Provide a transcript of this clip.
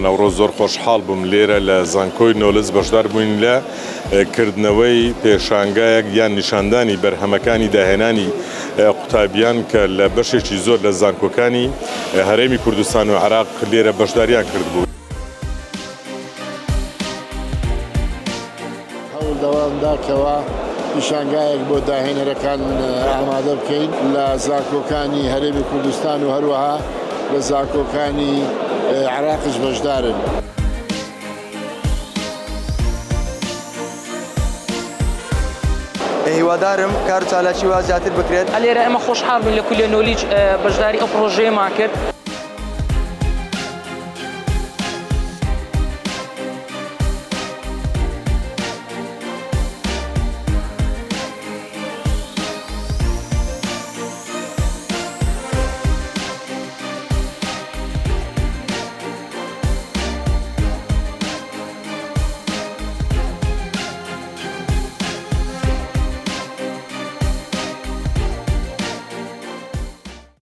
نەوڕۆز زۆر خۆشحاڵ بووم لێرە لە زانکۆی نۆلز بەشدار بووین لە کردنەوەی پێشانگایەک یان نیشاندانی بەرهەمەکانی داهێنانی قوتابیان کە لە بەشێکی زۆر لە زانکۆکانی هەرێمی کوردستان و عێراق لێرە بەشداریان کرد بوو. هەوڵ دەوامدارکەوە نیشانگایەک بۆ داهێنەرەکان ئامادە بکەین لە زانکۆکانی هەرێمی کوردستان و هەروەها لە زانکۆکانی عێراقش بەشدارن. هیوادارم کار و چالاکی وا زیاتر بکرێت. لێرە ئەمە خۆشحاڵ بووین لە کولێ نۆلیج بەشداری ئەو پرۆژەیەمان کرد.